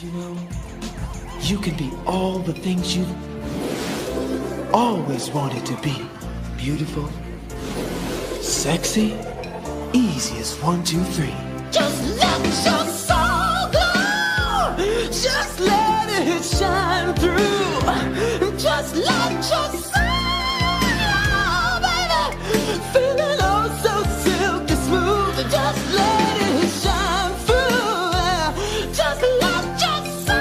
You know, you can be all the things you've always wanted to be. Beautiful, sexy, easy as 1, 2, 3. Just let your soul glow. Just let it shine through. Just let your soul, baby, feeling oh so silky smooth. Just let it shine through. Just let your soul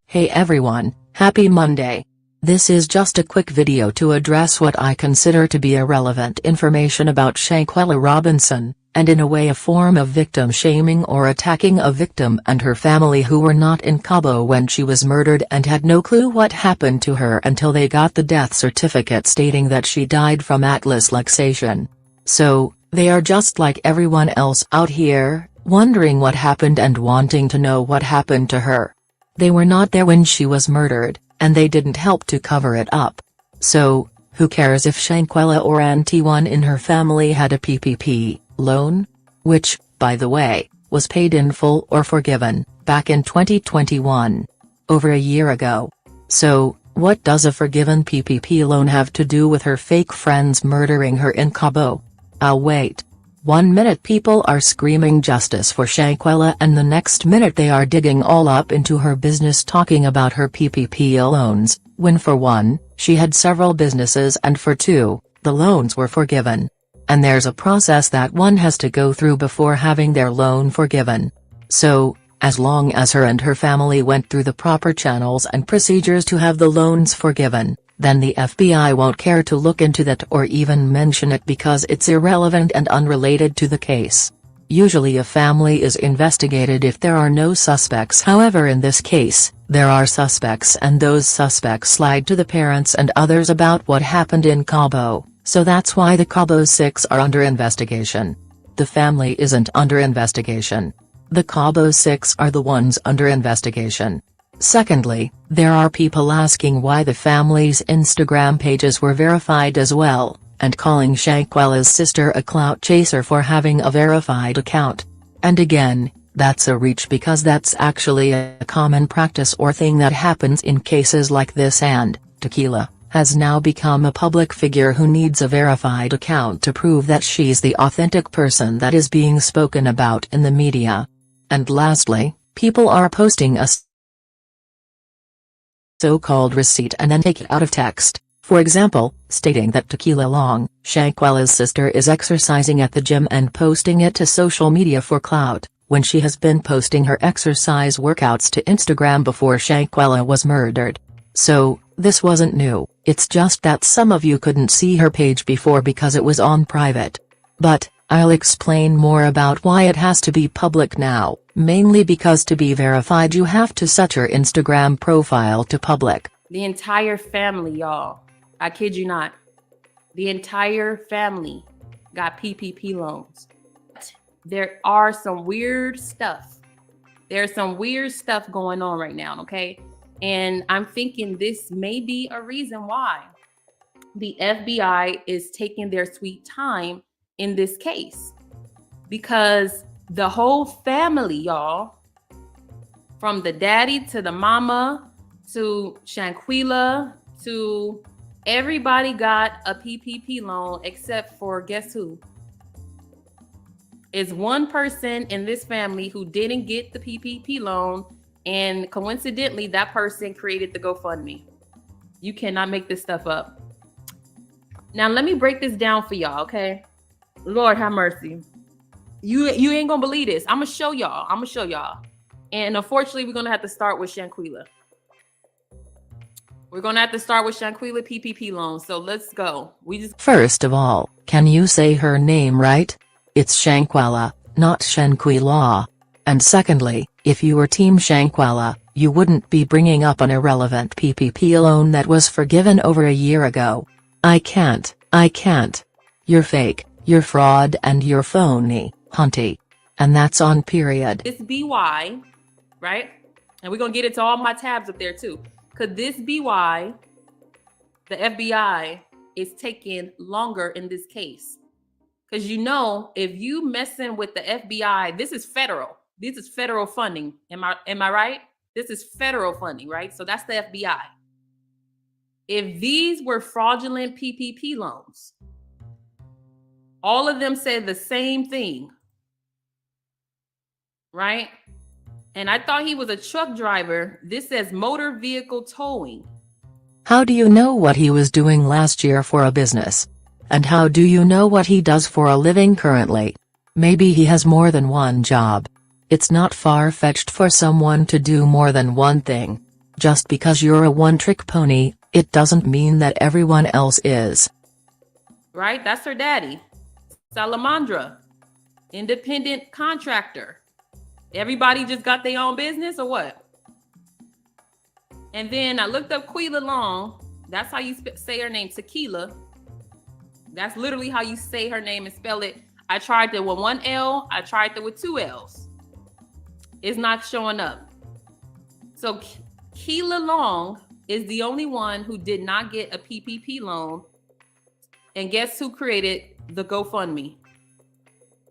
Hey everyone, happy Monday. This is just a quick video to address what I consider to be irrelevant information about Shanquella Robertson, and in a way a form of victim shaming or attacking a victim and her family who were not in Cabo when she was murdered and had no clue what happened to her until they got the death certificate stating that she died from atlas luxation. So, they are just like everyone else out here, wondering what happened and wanting to know what happened to her. They were not there when she was murdered, and they didn't help to cover it up. So, who cares if Shanquella or anyone in her family had a PPP loan? Which, by the way, was paid in full or forgiven, back in 2021. Over a year ago. So, what does a forgiven PPP loan have to do with her fake friends murdering her in Cabo? I'll wait. 1 minute people are screaming justice for Shanquella and the next minute they are digging all up into her business talking about her PPP loans, when for one, she had several businesses and for two, the loans were forgiven. And there's a process that one has to go through before having their loan forgiven. So, as long as her and her family went through the proper channels and procedures to have the loans forgiven, then the FBI won't care to look into that or even mention it because it's irrelevant and unrelated to the case. Usually a family is investigated if there are no suspects. However, in this case, there are suspects and those suspects lied to the parents and others about what happened in Cabo, so that's why the Cabo 6 are under investigation. The family isn't under investigation. The Cabo 6 are the ones under investigation. Secondly, there are people asking why the family's Instagram pages were verified as well, and calling Shanquella's sister a clout chaser for having a verified account. And again, that's a reach because that's actually a common practice or thing that happens in cases like this, and Tequila has now become a public figure who needs a verified account to prove that she's the authentic person that is being spoken about in the media. And lastly, people are posting a so-called receipt and then take it out of text, for example, stating that Tequila Long, Shanquella's sister, is exercising at the gym and posting it to social media for clout, when she has been posting her exercise workouts to Instagram before Shanquella was murdered. So, this wasn't new, it's just that some of you couldn't see her page before because it was on private. But, I'll explain more about why it has to be public now, mainly because to be verified you have to set your Instagram profile to public. The entire family, y'all. I kid you not. The entire family got PPP loans. There are some weird stuff. There's some weird stuff going on right now, okay? And I'm thinking this may be a reason why the FBI is taking their sweet time in this case, because the whole family, y'all, from the daddy to the mama to Shanquella to everybody got a PPP loan except for guess who? Is one person in this family who didn't get the PPP loan, and coincidentally that person created the GoFundMe. You cannot make this stuff up. Now let me break this down for y'all, okay? Lord have mercy. You ain't gonna believe this. I'm gonna show y'all. And unfortunately, we're going to have to start with Shanquella. We're going to have to start with Shanquella PPP loans. So let's go. First of all, can you say her name right? It's Shanquella, not Shanquella. And secondly, if you were Team Shanquella, you wouldn't be bringing up an irrelevant PPP loan that was forgiven over a year ago. I can't. You're fake, you're fraud, and you're phony, hunty. And that's on period. This BY, right? And we're going to get into all my tabs up there too. Could this be why the FBI is taking longer in this case? Because if you messing with the FBI, this is federal. This is federal funding. Am I right? This is federal funding, right? So that's the FBI. If these were fraudulent PPP loans, all of them said the same thing, right? And I thought he was a truck driver. This says motor vehicle towing. How do you know what he was doing last year for a business? And how do you know what he does for a living currently? Maybe he has more than one job. It's not far-fetched for someone to do more than one thing. Just because you're a one-trick pony, it doesn't mean that everyone else is. Right? That's her daddy. Salamandra, independent contractor. Everybody just got their own business or what? And then I looked up Quila Long. That's how you say her name, Tequila. That's literally how you say her name and spell it. I tried it with one L. I tried it with two L's. It's not showing up. So Keela Long is the only one who did not get a PPP loan. And guess who created the GoFundMe?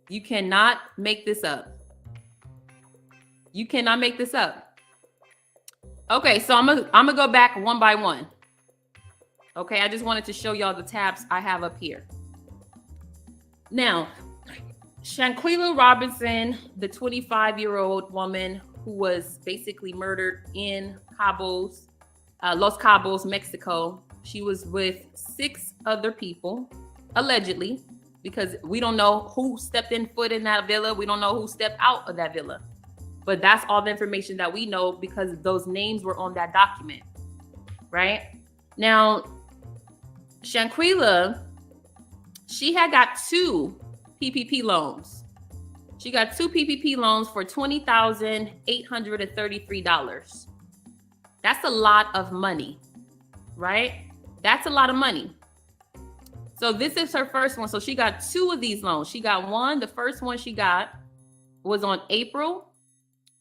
You cannot make this up. You cannot make this up. Okay, so I'm gonna go back one by one. Okay, I just wanted to show y'all the tabs I have up here. Now, Shanquella Robinson, the 25-year-old woman who was basically murdered in Los Cabos, Mexico. She was with 6 other people, allegedly, because we don't know who stepped in foot in that villa. We don't know who stepped out of that villa. But that's all the information that we know because those names were on that document, right? Now, Shanquella, she had got 2 PPP loans. She got 2 PPP loans for $20,833. That's a lot of money, right? That's a lot of money. So this is her first one. So she got 2 of these loans. She got one. The first one she got was on April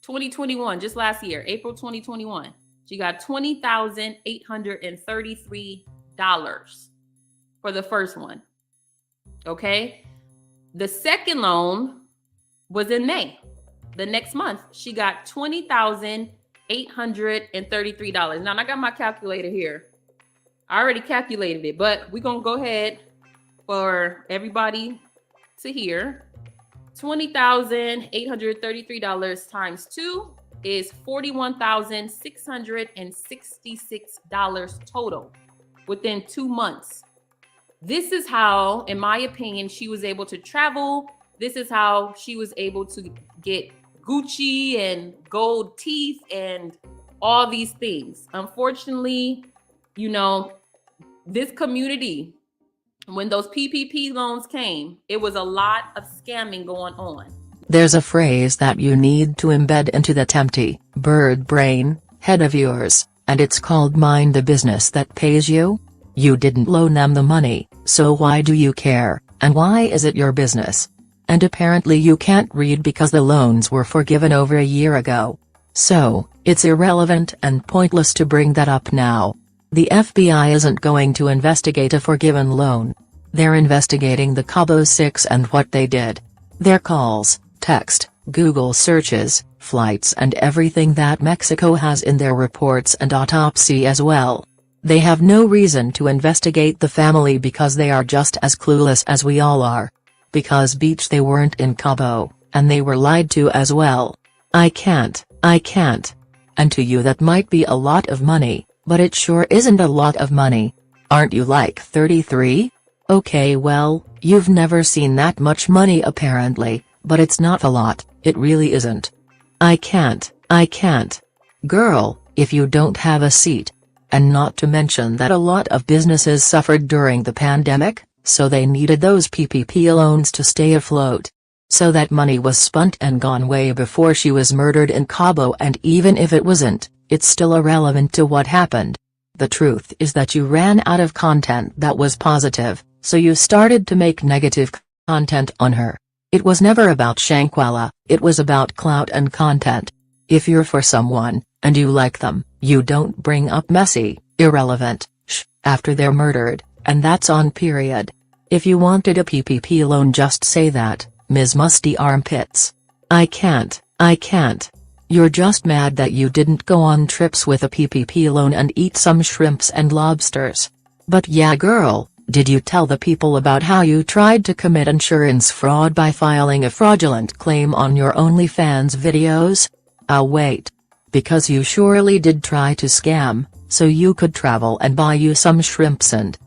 2021, just last year, April 2021. She got $20,833 for the first one. Okay. The second loan was in May. The next month, she got $20,833. Now, I got my calculator here. I already calculated it, but we're going to go ahead for everybody to hear. $20,833 times 2 is $41,666 total within 2 months. This is how, in my opinion, she was able to travel. This is how she was able to get Gucci and gold teeth and all these things. Unfortunately, this community, when those PPP loans came, it was a lot of scamming going on. There's a phrase that you need to embed into that empty, bird brain, head of yours, and it's called mind the business that pays you. You didn't loan them the money, so why do you care, and why is it your business? And apparently you can't read because the loans were forgiven over a year ago. So, it's irrelevant and pointless to bring that up now. The FBI isn't going to investigate a forgiven loan. They're investigating the Cabo 6 and what they did. Their calls, text, Google searches, flights and everything that Mexico has in their reports and autopsy as well. They have no reason to investigate the family because they are just as clueless as we all are. Because beach they weren't in Cabo, and they were lied to as well. I can't. And to you that might be a lot of money, but it sure isn't a lot of money. Aren't you like 33? Okay, well, you've never seen that much money apparently, but it's not a lot, it really isn't. I can't. I can't. Girl, if you don't have a seat. And not to mention that a lot of businesses suffered during the pandemic, so they needed those PPP loans to stay afloat. So that money was spent and gone way before she was murdered in Cabo, and even if it wasn't, it's still irrelevant to what happened. The truth is that you ran out of content that was positive, so you started to make negative content on her. It was never about Shanquella, it was about clout and content. If you're for someone, and you like them, you don't bring up messy, irrelevant, after they're murdered, and that's on period. If you wanted a PPP loan, just say that, Ms. Musty Armpits. I can't. You're just mad that you didn't go on trips with a PPP loan and eat some shrimps and lobsters. But yeah girl, did you tell the people about how you tried to commit insurance fraud by filing a fraudulent claim on your OnlyFans videos? Oh wait. Because you surely did try to scam, so you could travel and buy you some shrimps and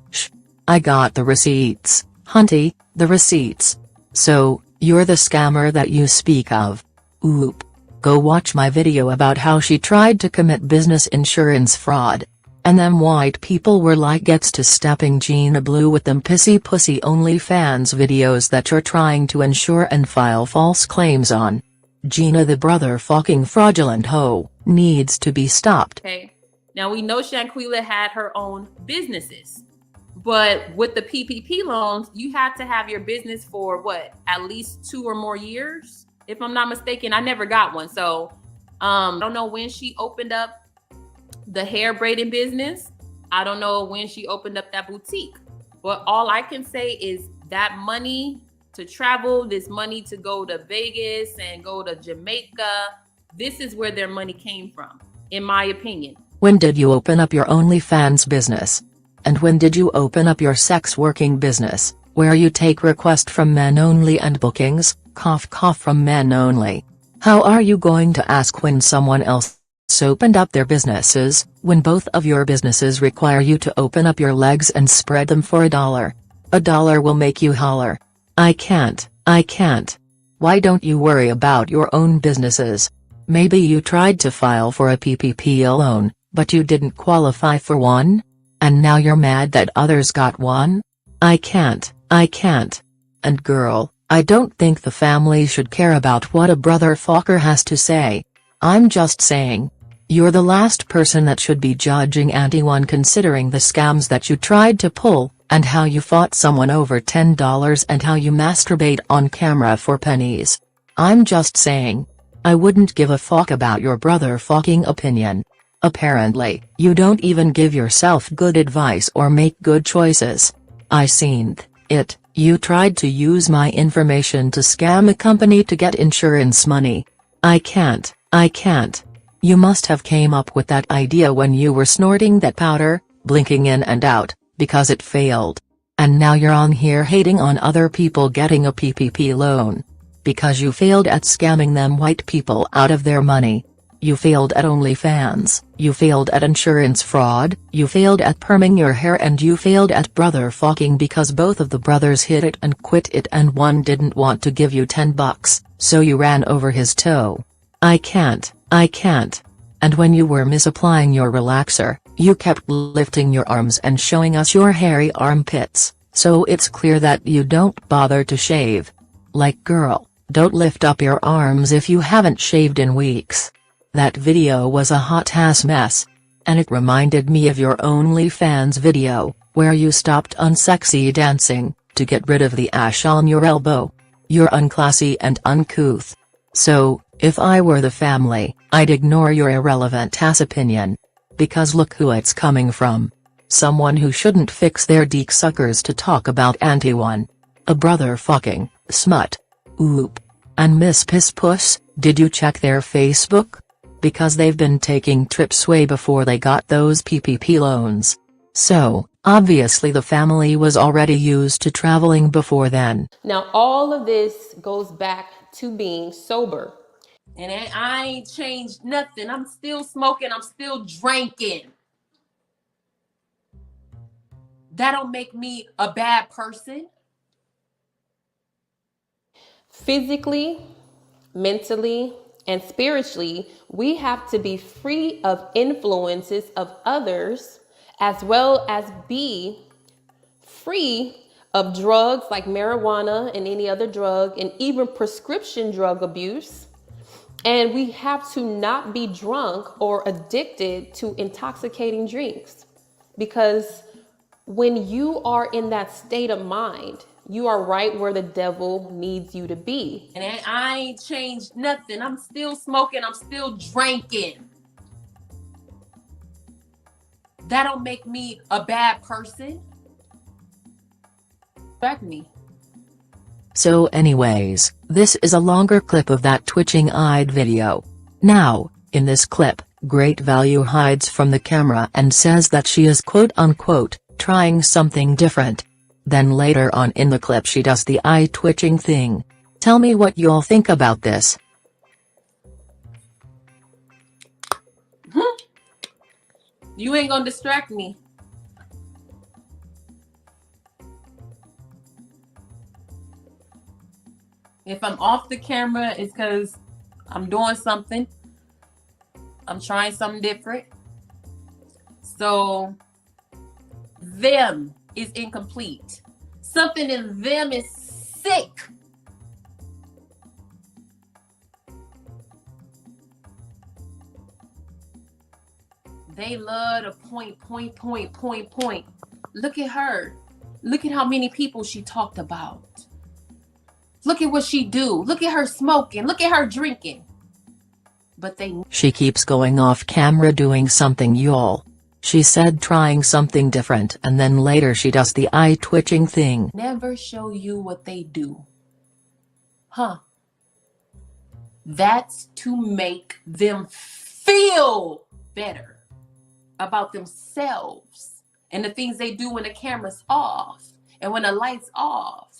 I got the receipts, hunty, the receipts. So, you're the scammer that you speak of. Oop. Go watch my video about how she tried to commit business insurance fraud. And them white people were like, gets to stepping Gina Blue with them pissy pussy OnlyFans videos that you're trying to insure and file false claims on. Gina the brother fucking fraudulent hoe, needs to be stopped. Okay, now we know Shanquella had her own businesses. But with the PPP loans, you had to have your business for what, at least 2 or more years? If I'm not mistaken, I never got one. So I don't know when she opened up the hair braiding business. I don't know when she opened up that boutique. But all I can say is that money to travel, this money to go to Vegas and go to Jamaica, this is where their money came from, in my opinion. When did you open up your OnlyFans business? And when did you open up your sex working business, where you take requests from men only and bookings, from men only? How are you going to ask when someone else opened up their businesses, when both of your businesses require you to open up your legs and spread them for $1? $1 will make you holler. I can't. Why don't you worry about your own businesses? Maybe you tried to file for a PPP loan, but you didn't qualify for one? And now you're mad that others got one? I can't. And girl, I don't think the family should care about what a brother fucker has to say. I'm just saying. You're the last person that should be judging anyone, considering the scams that you tried to pull, and how you fought someone over $10 and how you masturbate on camera for pennies. I'm just saying. I wouldn't give a fuck about your brother fucking opinion. Apparently, you don't even give yourself good advice or make good choices. I seen it, you tried to use my information to scam a company to get insurance money. I can't. You must have came up with that idea when you were snorting that powder, blinking in and out, because it failed. And now you're on here hating on other people getting a PPP loan. Because you failed at scamming them white people out of their money. You failed at OnlyFans, you failed at insurance fraud, you failed at perming your hair, and you failed at brother fucking because both of the brothers hit it and quit it and one didn't want to give you $10, so you ran over his toe. I can't. And when you were misapplying your relaxer, you kept lifting your arms and showing us your hairy armpits, so it's clear that you don't bother to shave. Like girl, don't lift up your arms if you haven't shaved in weeks. That video was a hot-ass mess. And it reminded me of your OnlyFans video, where you stopped unsexy dancing, to get rid of the ash on your elbow. You're unclassy and uncouth. So, if I were the family, I'd ignore your irrelevant-ass opinion. Because look who it's coming from. Someone who shouldn't fix their dick suckers to talk about anyone. A brother fucking smut. Oop. And Miss Piss Puss, did you check their Facebook? Because they've been taking trips way before they got those PPP loans. So, obviously the family was already used to traveling before then. Now all of this goes back to being sober. And I ain't changed nothing. I'm still smoking, I'm still drinking. That don't make me a bad person. Physically, mentally, And spiritually, we have to be free of influences of others, as well as be free of drugs like marijuana and any other drug, and even prescription drug abuse. And we have to not be drunk or addicted to intoxicating drinks, because when you are in that state of mind, you are right where the devil needs you to be. And I ain't changed nothing. I'm still smoking. I'm still drinking. That don't make me a bad person. Back me. So anyways, this is a longer clip of that twitching-eyed video. Now, in this clip, Great Value hides from the camera and says that she is quote-unquote, trying something different. Then later on in the clip she does the eye-twitching thing. Tell me what y'all think about this. You ain't gonna distract me. If I'm off the camera, it's because I'm doing something. I'm trying something different. So, them is incomplete. Something in them is sick. They love to point. Look at her. Look at how many people she talked about. Look at what she do. Look at her smoking. Look at her drinking. But she keeps going off camera doing something, y'all. She said trying something different, and then later she does the eye-twitching thing. Never show you what they do. Huh? That's to make them feel better about themselves and the things they do when the camera's off and when the light's off.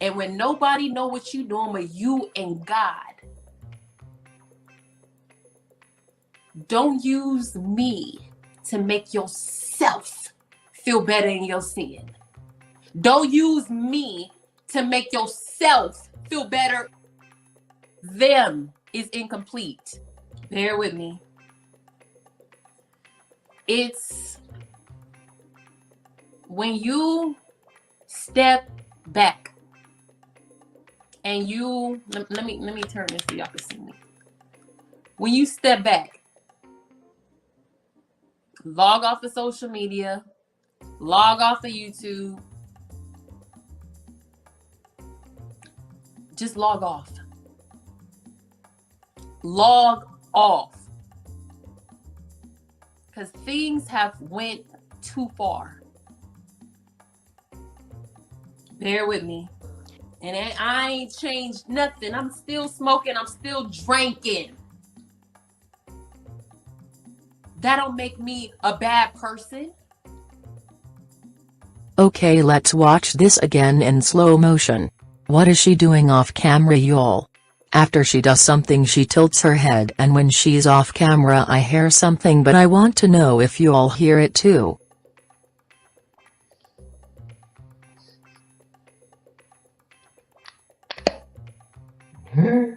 And when nobody know what you doing but you and God. Don't use me to make yourself feel better in your sin. Don't use me to make yourself feel better. Them is incomplete. Bear with me. It's when you step back and you let me turn this so y'all can see me. When you step back, log off of social media, log off of YouTube, just log off. Log off. Because things have went too far. Bear with me. And I ain't changed nothing. I'm still smoking. I'm still drinking. That don't make me a bad person. Okay, let's watch this again in slow motion. What is she doing off camera, y'all? After she does something she tilts her head, and when she's off camera I hear something, but I want to know if you all hear it too. You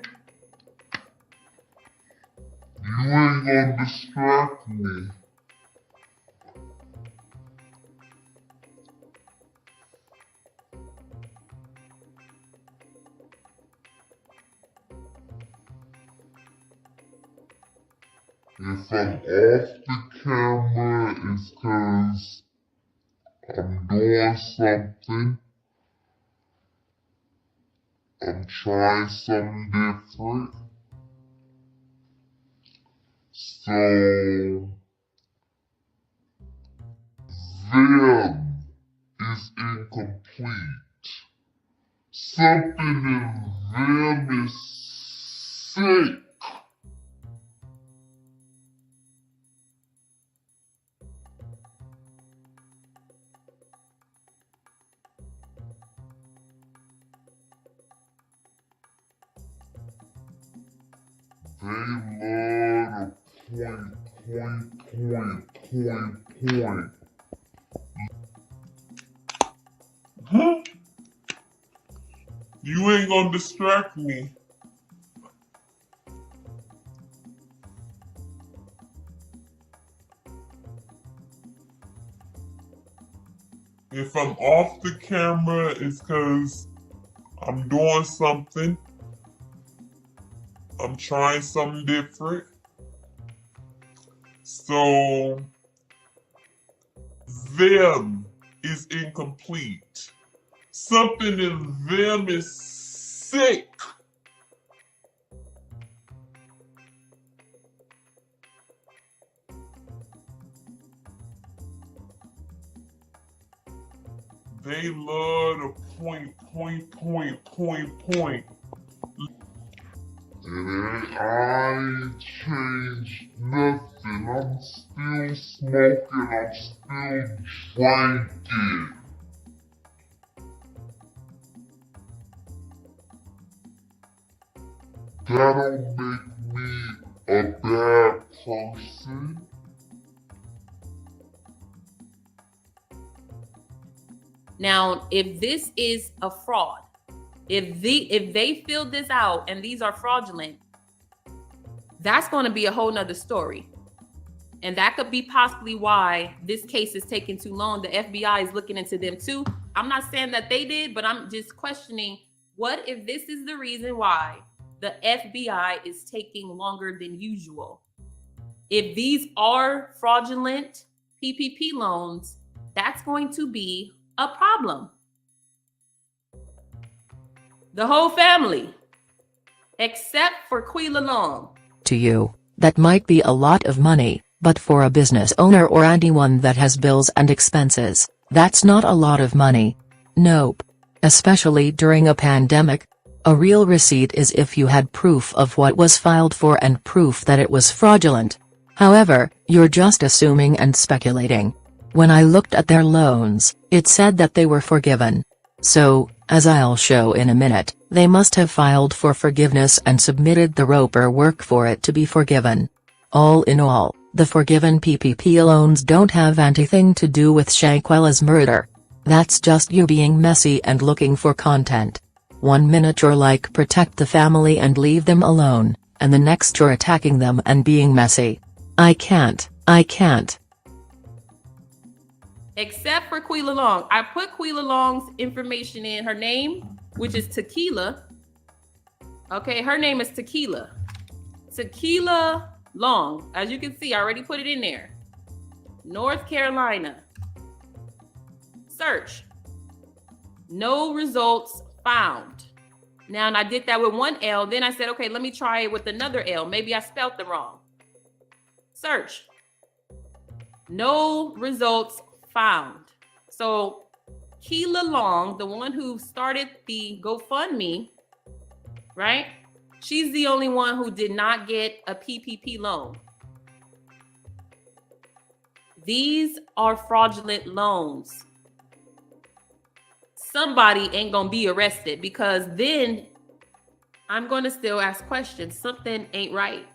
ain't gonna distract me. If I'm off the camera, it's 'cause I'm doing something. I'm trying something different. So, them is incomplete. Something in them is sick. They love to point. Huh? You ain't gonna distract me. If I'm off the camera, it's because I'm doing something. I'm trying something different. So, them is incomplete. Something in them is sick. They love to point. And I ain't changed nothing. I'm still smoking. I'm still drinking. That don't make me a bad person. Now, if this is a fraud, if they filled this out and these are fraudulent, that's going to be a whole nother story. And that could be possibly why this case is taking too long. The FBI is looking into them too. I'm not saying that they did, but I'm just questioning, what if this is the reason why the FBI is taking longer than usual? If these are fraudulent PPP loans, that's going to be a problem. The whole family, except for Quila Long. To you, that might be a lot of money, but for a business owner or anyone that has bills and expenses, that's not a lot of money. Nope. Especially during a pandemic. A real receipt is if you had proof of what was filed for and proof that it was fraudulent. However, you're just assuming and speculating. When I looked at their loans, it said that they were forgiven. So, as I'll show in a minute, they must have filed for forgiveness and submitted the Roper work for it to be forgiven. All in all, the forgiven PPP loans don't have anything to do with Shanquella's murder. That's just you being messy and looking for content. 1 minute you're like protect the family and leave them alone, and the next you're attacking them and being messy. I can't. Except for Quila Long. I put Quila Long's information in, her name, which is Tequila. Okay, her name is Tequila. Tequila Long. As you can see, I already put it in there. North Carolina. Search. No results found. Now, and I did that with one L. Then I said, okay, let me try it with another L. Maybe I spelled it wrong. Search. No results found. So Keela Long, the one who started the GoFundMe, right? She's the only one who did not get a PPP loan. These are fraudulent loans. Somebody ain't gonna be arrested, because then I'm gonna still ask questions. Something ain't right.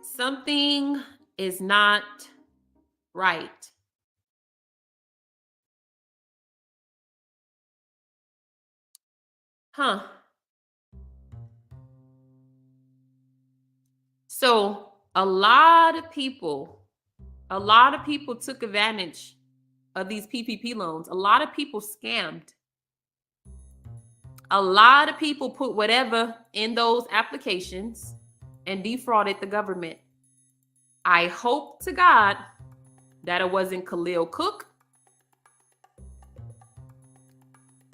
Something is not right. Huh. So a lot of people took advantage of these PPP loans. A lot of people scammed. A lot of people put whatever in those applications and defrauded the government. I hope to God that it wasn't Khalil Cook.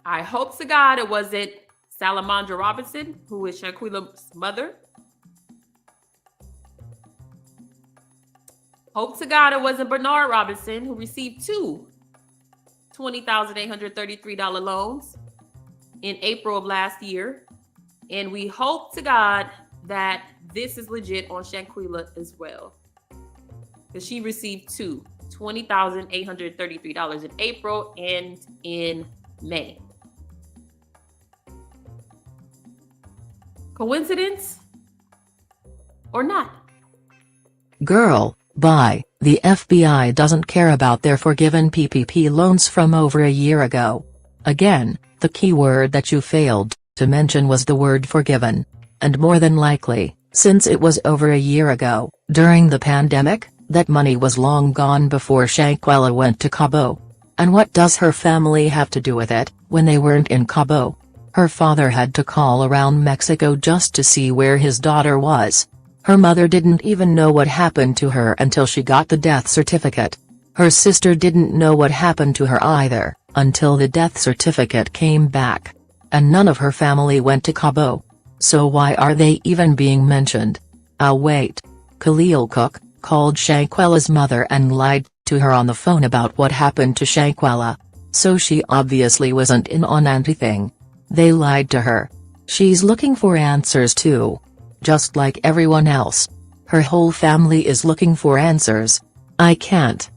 I hope to God it wasn't Salamandra Robertson, who is Shanquella's mother. Hope to God it wasn't Bernard Robinson, who received two $20,833 loans in April of last year. And we hope to God that this is legit on Shanquella as well, because she received two $20,833 in April and in May. Coincidence or not? Girl, bye. The FBI doesn't care about their forgiven PPP loans from over a year ago. Again, the key word that you failed to mention was the word forgiven. And more than likely, since it was over a year ago, during the pandemic, That money was long gone before Shanquella went to Cabo. And what does her family have to do with it, when they weren't in Cabo? Her father had to call around Mexico just to see where his daughter was. Her mother didn't even know what happened to her until she got the death certificate. Her sister didn't know what happened to her either, until the death certificate came back. And none of her family went to Cabo. So why are they even being mentioned? Wait. Khalil Cook called Shanquella's mother and lied to her on the phone about what happened to Shanquella. So she obviously wasn't in on anything. They lied to her. She's looking for answers too. Just like everyone else. Her whole family is looking for answers. I can't.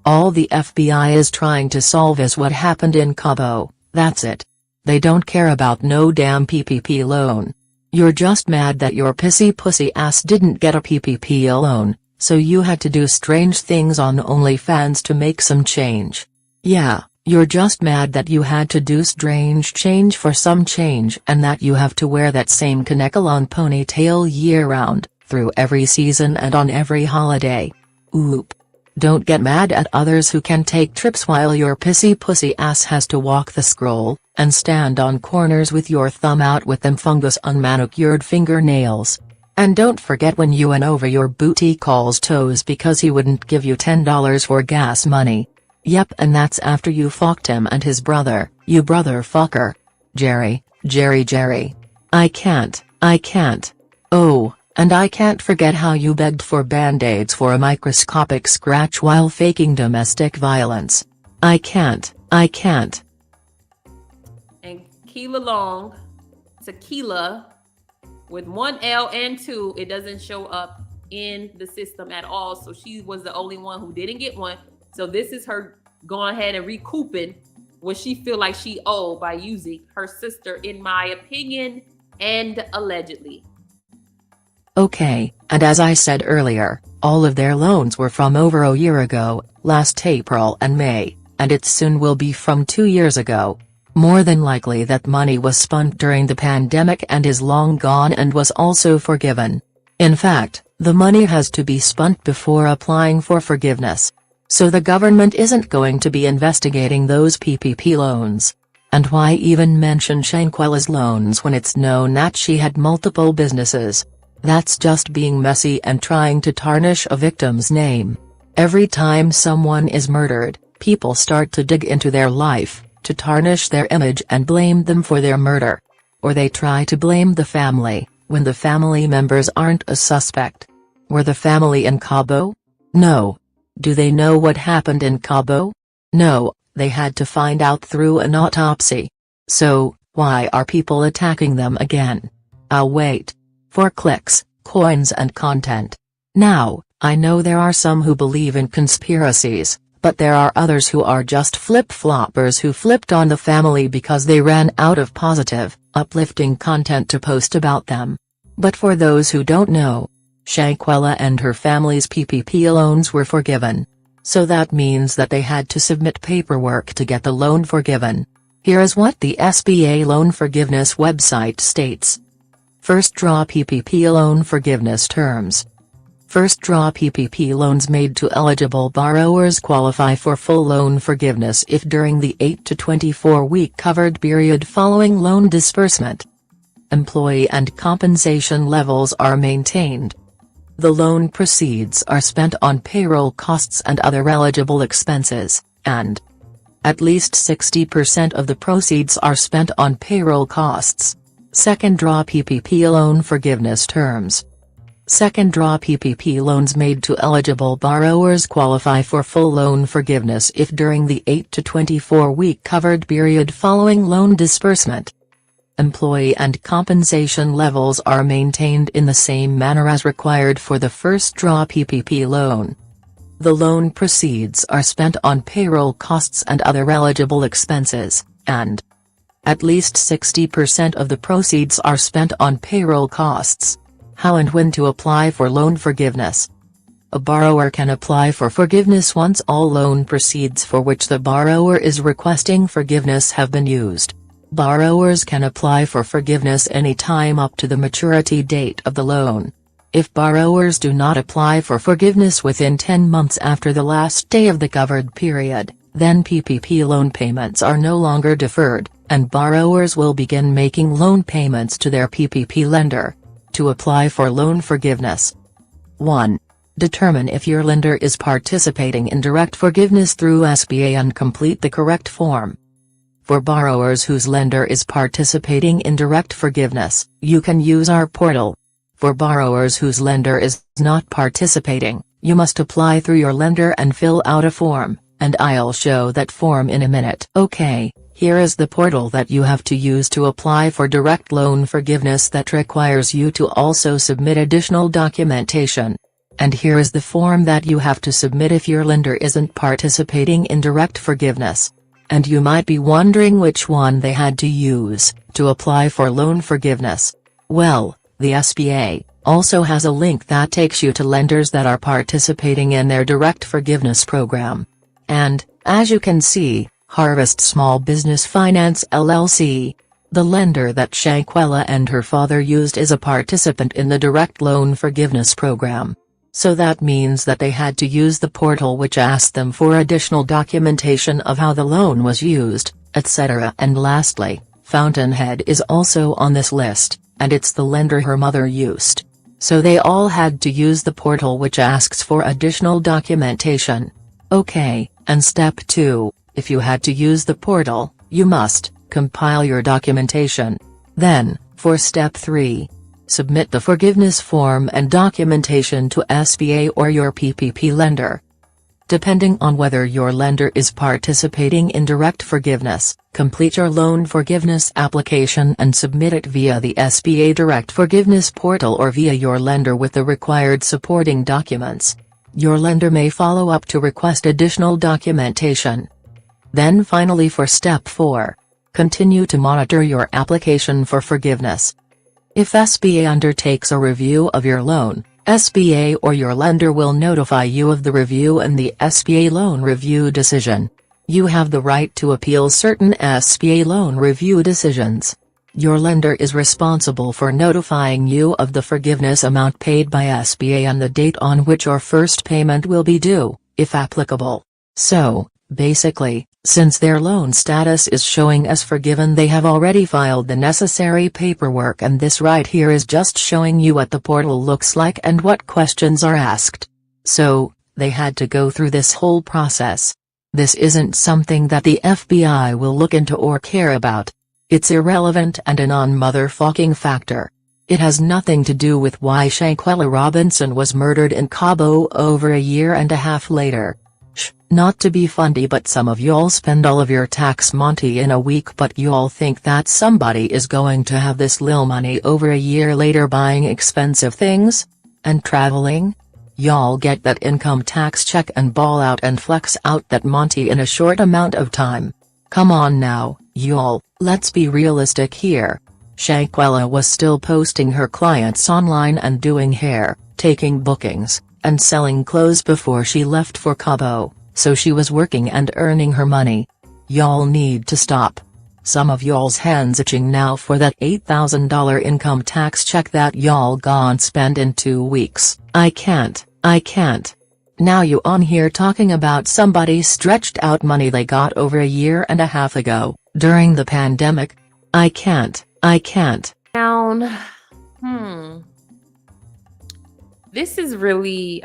All the FBI is trying to solve is what happened in Cabo, that's it. They don't care about no damn PPP loan. You're just mad that your pissy pussy ass didn't get a PPP loan, so you had to do strange things on OnlyFans to make some change. Yeah, you're just mad that you had to do strange change for some change and that you have to wear that same Kanekalon ponytail year-round, through every season and on every holiday. Oop. Don't get mad at others who can take trips while your pissy pussy ass has to walk the scroll, and stand on corners with your thumb out with them fungus unmanicured fingernails. And don't forget when you went over your booty call's toes because he wouldn't give you $10 for gas money. Yep, and that's after you fucked him and his brother, you brother fucker. Jerry. I can't. Oh. And I can't forget how you begged for band-aids for a microscopic scratch while faking domestic violence. I can't. And Keela Long, Tequila, with one L and two, it doesn't show up in the system at all. So she was the only one who didn't get one. So this is her going ahead and recouping what she feel like she owed by using her sister, in my opinion, and allegedly. Okay, and as I said earlier, all of their loans were from over a year ago, last April and May, and it soon will be from 2 years ago. More than likely that money was spent during the pandemic and is long gone and was also forgiven. In fact, the money has to be spent before applying for forgiveness. So the government isn't going to be investigating those PPP loans. And why even mention Shanquella's loans when it's known that she had multiple businesses? That's just being messy and trying to tarnish a victim's name. Every time someone is murdered, people start to dig into their life, to tarnish their image and blame them for their murder. Or they try to blame the family, when the family members aren't a suspect. Were the family in Cabo? No. Do they know what happened in Cabo? No, they had to find out through an autopsy. So, why are people attacking them again? I'll wait. For clicks, coins and content. Now, I know there are some who believe in conspiracies, but there are others who are just flip-floppers who flipped on the family because they ran out of positive, uplifting content to post about them. But for those who don't know, Shanquella and her family's PPP loans were forgiven. So that means that they had to submit paperwork to get the loan forgiven. Here is what the SBA loan forgiveness website states. First draw PPP loan forgiveness terms. First draw PPP loans made to eligible borrowers qualify for full loan forgiveness if during the 8 to 24-week covered period following loan disbursement, employee and compensation levels are maintained. The loan proceeds are spent on payroll costs and other eligible expenses, and at least 60% of the proceeds are spent on payroll costs. Second draw PPP loan forgiveness terms. Second draw PPP loans made to eligible borrowers qualify for full loan forgiveness if during the 8 to 24-week covered period following loan disbursement, employee and compensation levels are maintained in the same manner as required for the first draw PPP loan. The loan proceeds are spent on payroll costs and other eligible expenses, and at least 60% of the proceeds are spent on payroll costs. How and when to apply for loan forgiveness. A borrower can apply for forgiveness once all loan proceeds for which the borrower is requesting forgiveness have been used. Borrowers can apply for forgiveness any time up to the maturity date of the loan. If borrowers do not apply for forgiveness within 10 months after the last day of the covered period, then PPP loan payments are no longer deferred, and borrowers will begin making loan payments to their PPP lender. To apply for loan forgiveness. 1. Determine if your lender is participating in direct forgiveness through SBA and complete the correct form. For borrowers whose lender is participating in direct forgiveness, you can use our portal. For borrowers whose lender is not participating, you must apply through your lender and fill out a form, and I'll show that form in a minute. Okay, here is the portal that you have to use to apply for direct loan forgiveness that requires you to also submit additional documentation. And here is the form that you have to submit if your lender isn't participating in direct forgiveness. And you might be wondering which one they had to use to apply for loan forgiveness. Well, the SBA also has a link that takes you to lenders that are participating in their direct forgiveness program. And, as you can see, Harvest Small Business Finance LLC, the lender that Shanquella and her father used, is a participant in the direct loan forgiveness program. So that means that they had to use the portal, which asked them for additional documentation of how the loan was used, etc. And lastly, Fountainhead is also on this list, and it's the lender her mother used. So they all had to use the portal, which asks for additional documentation. Okay, and step 2, if you had to use the portal, you must compile your documentation. Then, for step 3, submit the forgiveness form and documentation to SBA or your PPP lender. Depending on whether your lender is participating in direct forgiveness, complete your loan forgiveness application and submit it via the SBA Direct Forgiveness portal or via your lender with the required supporting documents. Your lender may follow up to request additional documentation. Then finally, for step 4, continue to monitor your application for forgiveness. If SBA undertakes a review of your loan, SBA or your lender will notify you of the review and the SBA loan review decision. You have the right to appeal certain SBA loan review decisions. Your lender is responsible for notifying you of the forgiveness amount paid by SBA and the date on which your first payment will be due, if applicable. So, basically, since their loan status is showing as forgiven, they have already filed the necessary paperwork, and this right here is just showing you what the portal looks like and what questions are asked. So, they had to go through this whole process. This isn't something that the FBI will look into or care about. It's irrelevant and a non-motherfucking factor. It has nothing to do with why Shanquella Robinson was murdered in Cabo over a year and a half later. Not to be funny, but some of y'all spend all of your tax money in a week, but y'all think that somebody is going to have this lil money over a year later buying expensive things? And traveling? Y'all get that income tax check and ball out and flex out that money in a short amount of time. Come on now, y'all, let's be realistic here. Shanquella was still posting her clients online and doing hair, taking bookings, and selling clothes before she left for Cabo, so she was working and earning her money. Y'all need to stop. Some of y'all's hands itching now for that $8,000 income tax check that y'all gon' spend in 2 weeks. I can't. Now you on here talking about somebody stretched out money they got over a year and a half ago, during the pandemic? I can't. Down. This is really,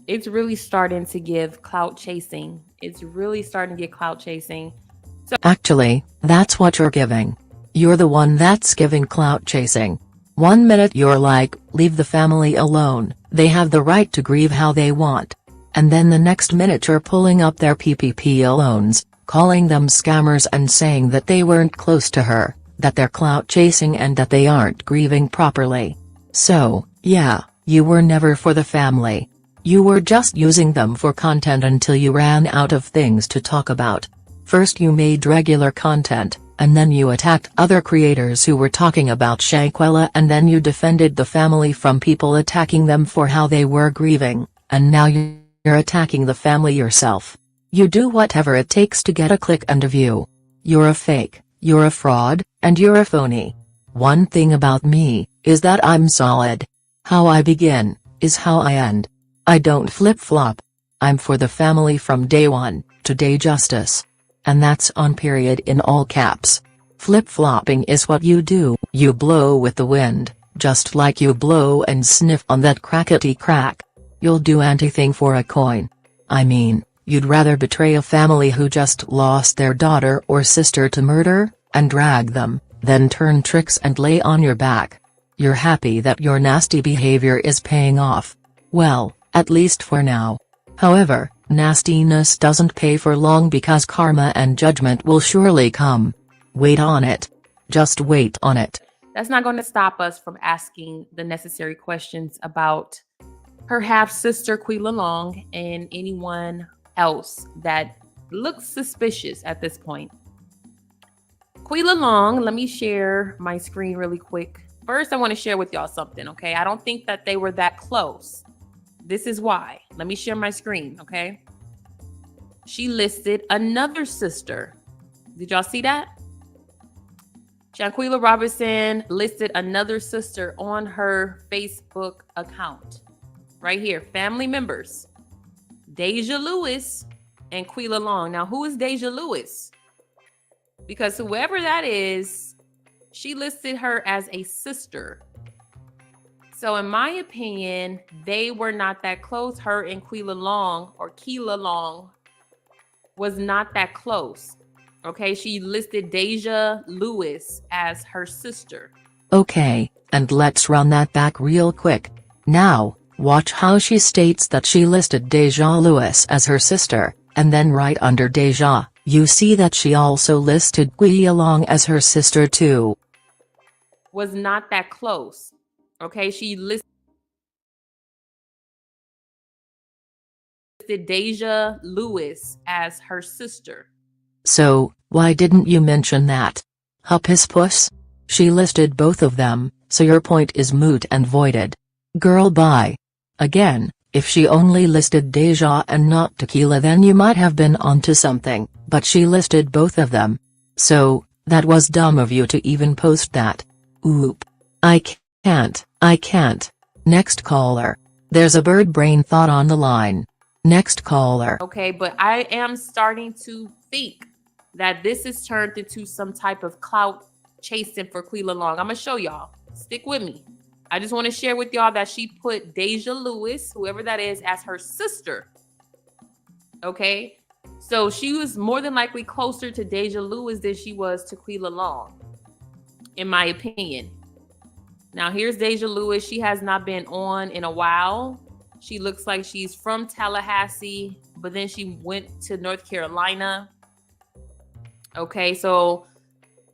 it's really starting to give clout chasing. It's really starting to get clout chasing. So actually, that's what you're giving. You're the one that's giving clout chasing. 1 minute you're like, leave the family alone, they have the right to grieve how they want. And then the next minute you're pulling up their PPP loans, calling them scammers and saying that they weren't close to her, that they're clout chasing and that they aren't grieving properly. So, yeah, you were never for the family. You were just using them for content until you ran out of things to talk about. First you made regular content, and then you attacked other creators who were talking about Shanquella, and then you defended the family from people attacking them for how they were grieving, and now you're attacking the family yourself. You do whatever it takes to get a click and a view. You're a fake, you're a fraud, and you're a phony. One thing about me, is that I'm solid. How I begin, is how I end. I don't flip-flop. I'm for the family from day one, today justice. And that's on period in all caps. Flip-flopping is what you do, you blow with the wind, just like you blow and sniff on that crackety-crack. You'll do anything for a coin. I mean, you'd rather betray a family who just lost their daughter or sister to murder, and drag them, than turn tricks and lay on your back. You're happy that your nasty behavior is paying off. Well, at least for now. However, nastiness doesn't pay for long because karma and judgment will surely come. Wait on it. Just wait on it. That's not going to stop us from asking the necessary questions about her half-sister Quila Long and anyone else that looks suspicious at this point. Quila Long, let me share my screen really quick. First, I want to share with y'all something, okay? I don't think that they were that close. This is why. Let me share my screen, okay? She listed another sister. Did y'all see that? Shanquella Robertson listed another sister on her Facebook account. Right here, family members. Deja Lewis and Quila Long. Now, who is Deja Lewis? Because whoever that is, she listed her as a sister. So in my opinion, they were not that close. Her and Quila Long, or Keela Long, was not that close. Okay, she listed Deja Lewis as her sister. Okay, and let's run that back real quick. Now, watch how she states that she listed Deja Lewis as her sister, and then right under Deja, you see that she also listed Quila Long as her sister too. Was not that close. Okay, she listed Deja Lewis as her sister. So, why didn't you mention that? Huppus puss? She listed both of them, so your point is moot and voided. Girl bye. Again, if she only listed Deja and not Tequila then you might have been onto something, but she listed both of them. So, that was dumb of you to even post that. Oop. I can't. Next caller. There's a bird brain thought on the line. Next caller. Okay, but I am starting to think that this is turned into some type of clout chasing for Quila Long. I'm going to show y'all. Stick with me. I just want to share with y'all that she put Deja Lewis, whoever that is, as her sister. Okay? So she was more than likely closer to Deja Lewis than she was to Quila Long, in my opinion. Now, here's Deja Lewis. She has not been on in a while. She looks like she's from Tallahassee, but then she went to North Carolina. Okay, so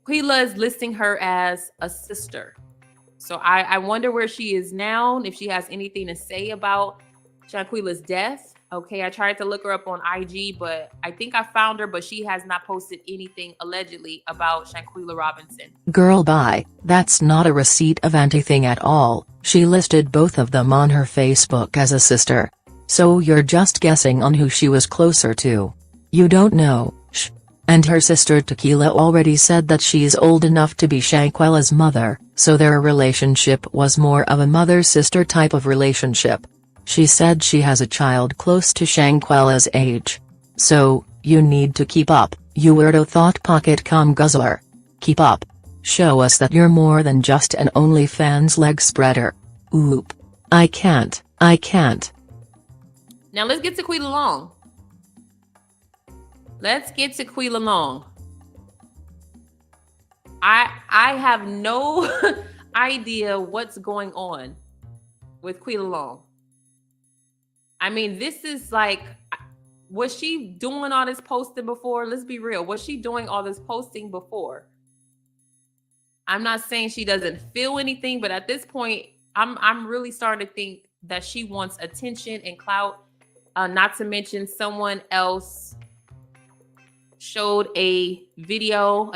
Quila is listing her as a sister. So I wonder where she is now, if she has anything to say about Shanquilla's death. Okay, I tried to look her up on IG, but I think I found her, but she has not posted anything allegedly about Shanquella Robinson. Girl bye, that's not a receipt of anything at all. She listed both of them on her Facebook as a sister. So you're just guessing on who she was closer to. You don't know. Shh. And her sister Tequila already said that she's old enough to be Shanquella's mother, so their relationship was more of a mother-sister type of relationship. She said she has a child close to Shanquella's age. So, you need to keep up, you weirdo thought pocket cum guzzler. Keep up. Show us that you're more than just an OnlyFans leg spreader. Oop. I can't. Now let's get to Quila Long. I have no idea what's going on with Quila Long. I mean, this is like, was she doing all this posting before? Let's be real. Was she doing all this posting before? I'm not saying she doesn't feel anything, but at this point, I'm really starting to think that she wants attention and clout. Not to mention someone else showed a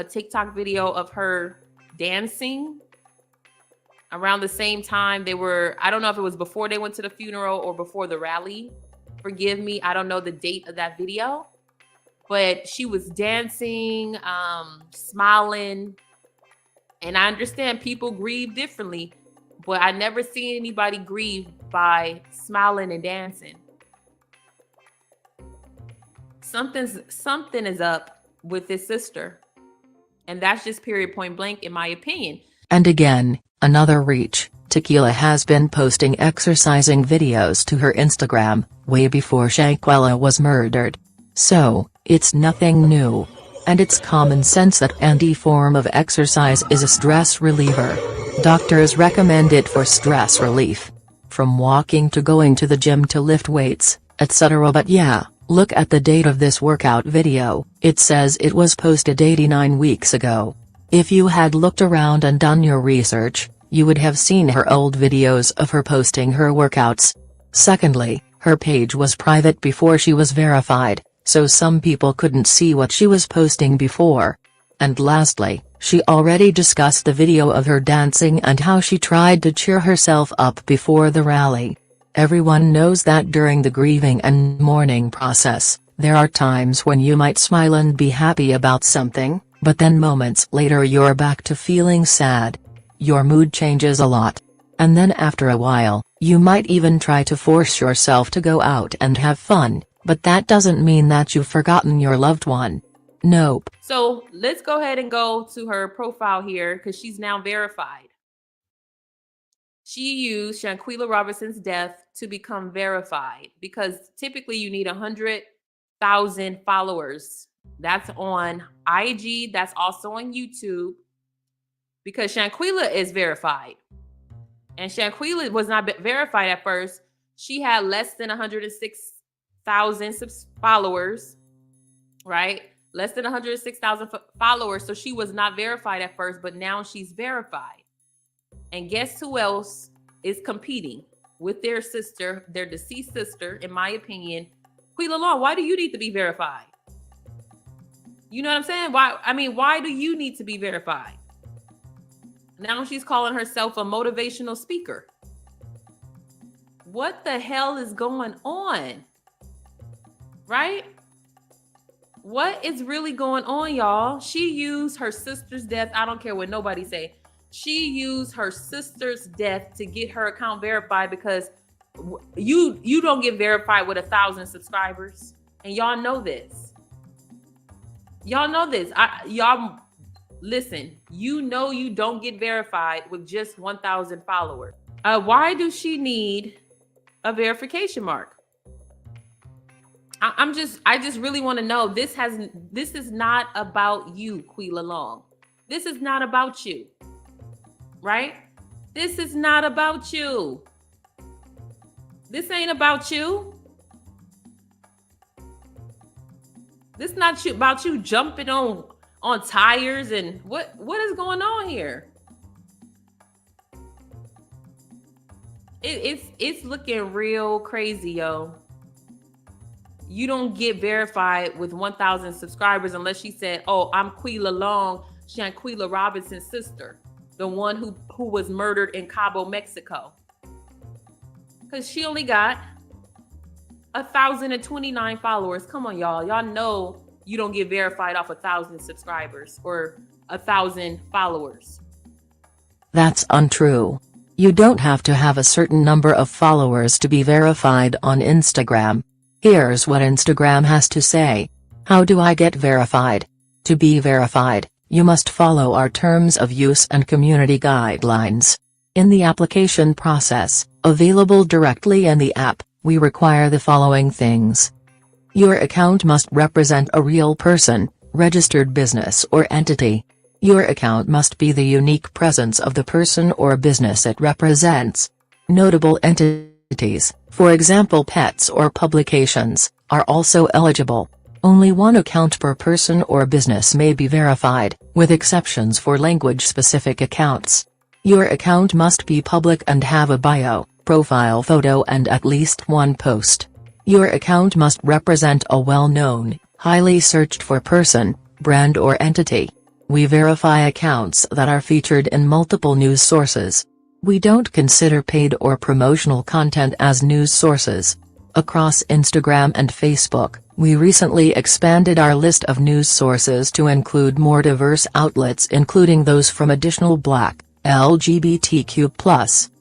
TikTok video of her dancing around the same time. I don't know if it was before they went to the funeral or before the rally. Forgive me, I don't know the date of that video. But she was dancing, smiling. And I understand people grieve differently. But I never seen anybody grieve by smiling and dancing. Something is up with this sister. And that's just period point blank in my opinion. And again, another reach. Tequila has been posting exercising videos to her Instagram, way before Shanquella was murdered. So, it's nothing new. And it's common sense that any form of exercise is a stress reliever. Doctors recommend it for stress relief. From walking to going to the gym to lift weights, etc. But yeah, look at the date of this workout video. It says it was posted 89 weeks ago. If you had looked around and done your research, you would have seen her old videos of her posting her workouts. Secondly, her page was private before she was verified, so some people couldn't see what she was posting before. And lastly, she already discussed the video of her dancing and how she tried to cheer herself up before the rally. Everyone knows that during the grieving and mourning process, there are times when you might smile and be happy about something, but then moments later you're back to feeling sad. Your mood changes a lot. And then after a while, you might even try to force yourself to go out and have fun, but that doesn't mean that you've forgotten your loved one. Nope. So let's go ahead and go to her profile here because she's now verified. She used Shanquella Robertson's death to become verified because typically you need 100,000 followers. That's on IG. That's also on YouTube because Shanquella is verified. And Shanquella was not verified at first. She had less than 106,000 followers, right? Less than 106,000 followers. So she was not verified at first, but now she's verified. And guess who else is competing with their sister, their deceased sister, in my opinion, Quila Long. Why do you need to be verified? You know what I'm saying? Why do you need to be verified? Now she's calling herself a motivational speaker. What the hell is going on? Right? What is really going on, y'all? She used her sister's death. I don't care what nobody say. She used her sister's death to get her account verified because you don't get verified with 1,000 subscribers. And y'all know this. Y'all know this. Y'all listen, you know you don't get verified with just 1,000 followers. Why does she need a verification mark? I just really want to know. This is not about you, Quila Long. This is not about you. Right? This is not about you. This ain't about you. This not about you jumping on tires and what is going on here? It's looking real crazy, yo. You don't get verified with 1,000 subscribers unless she said, "Oh, I'm Quila Long, Shanquella Robinson's sister, the one who was murdered in Cabo, Mexico." Because she only got 1,029 followers. Come on, y'all. Y'all know you don't get verified off 1,000 subscribers or 1,000 followers. That's untrue. You don't have to have a certain number of followers to be verified on Instagram. Here's what Instagram has to say. How do I get verified? To be verified, you must follow our terms of use and community guidelines. In the application process, available directly in the app, we require the following things. Your account must represent a real person, registered business or entity. Your account must be the unique presence of the person or business it represents. Notable entities, for example pets or publications, are also eligible. Only one account per person or business may be verified, with exceptions for language-specific accounts. Your account must be public and have a bio, profile photo and at least one post. Your account must represent a well-known, highly searched for person, brand or entity. We verify accounts that are featured in multiple news sources. We don't consider paid or promotional content as news sources. Across Instagram and Facebook, we recently expanded our list of news sources to include more diverse outlets including those from additional Black, LGBTQ+,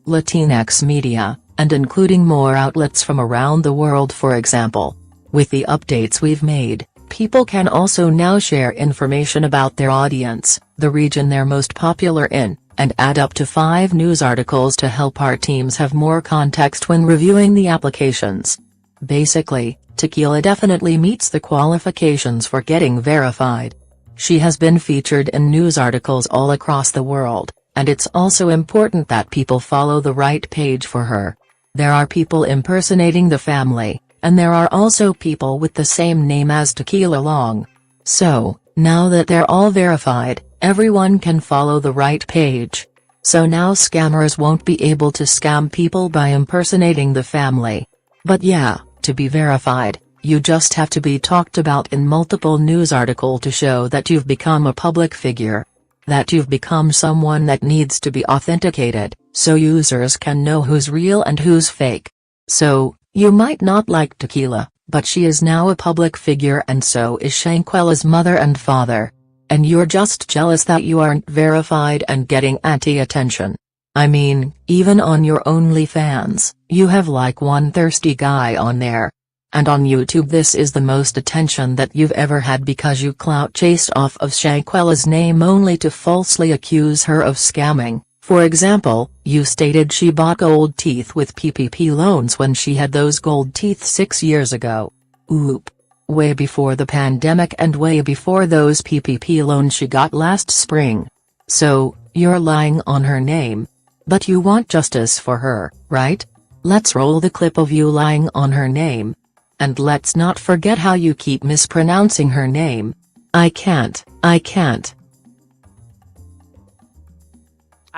Latinx media, and including more outlets from around the world. For example, with the updates we've made, people can also now share information about their audience, the region they're most popular in, and add up to 5 news articles to help our teams have more context when reviewing the applications. Basically, Tequila definitely meets the qualifications for getting verified. She has been featured in news articles all across the world, and it's also important that people follow the right page for her. There are people impersonating the family, and there are also people with the same name as Tequila Long. So, now that they're all verified, everyone can follow the right page. So now scammers won't be able to scam people by impersonating the family. But yeah, to be verified, you just have to be talked about in multiple news articles to show that you've become a public figure. That you've become someone that needs to be authenticated, so users can know who's real and who's fake. So, you might not like Tequila, but she is now a public figure and so is Shanquella's mother and father. And you're just jealous that you aren't verified and getting anti-attention. I mean, even on your OnlyFans, you have like one thirsty guy on there. And on YouTube this is the most attention that you've ever had because you clout chased off of Shanquella's name only to falsely accuse her of scamming. For example, you stated she bought gold teeth with PPP loans when she had those gold teeth 6 years ago. Oop. Way before the pandemic and way before those PPP loans she got last spring. So, you're lying on her name. But you want justice for her, right? Let's roll the clip of you lying on her name. And let's not forget how you keep mispronouncing her name. I can't. I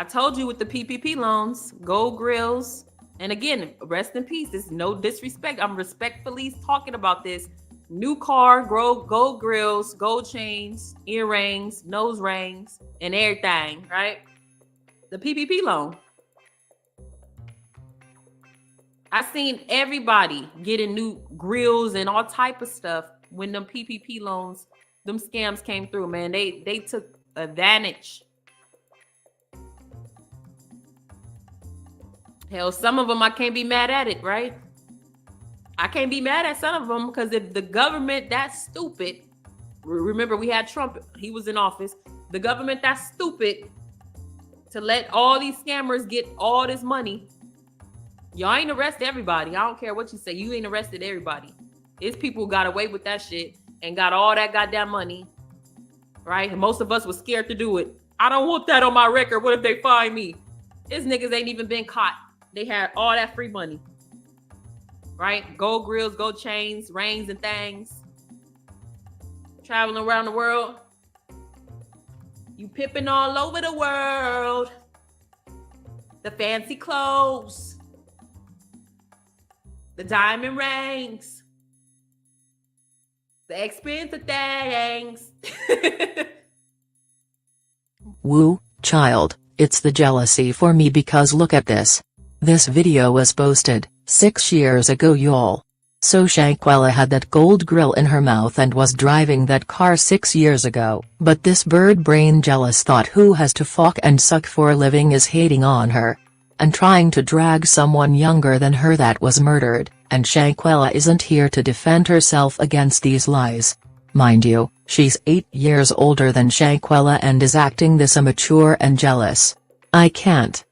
told you with the PPP loans, gold grills, and again, rest in peace. This is no disrespect. I'm respectfully talking about this. New car, gold grills, gold chains, earrings, nose rings, and everything, right? The PPP loan. I seen everybody getting new grills and all type of stuff when them PPP loans, them scams came through, man. They took advantage. Hell, some of them I can't be mad at it, right? I can't be mad at some of them because if the government that's stupid, remember we had Trump, he was in office. The government that's stupid to let all these scammers get all this money. Y'all ain't arrested everybody. I don't care what you say. You ain't arrested everybody. It's people who got away with that shit and got all that goddamn money, right? And most of us was scared to do it. I don't want that on my record. What if they find me? These niggas ain't even been caught. They had all that free money, right? Gold grills, gold chains, rings and things. Traveling around the world. You pimping all over the world. The fancy clothes. The diamond rings. The expensive things. Woo, child, it's the jealousy for me because look at this. This video was posted 6 years ago, y'all. So Shanquella had that gold grill in her mouth and was driving that car 6 years ago. But this bird brain jealous thought who has to fuck and suck for a living is hating on her. And trying to drag someone younger than her that was murdered, and Shanquella isn't here to defend herself against these lies. Mind you, she's 8 years older than Shanquella and is acting this immature and jealous. I can't.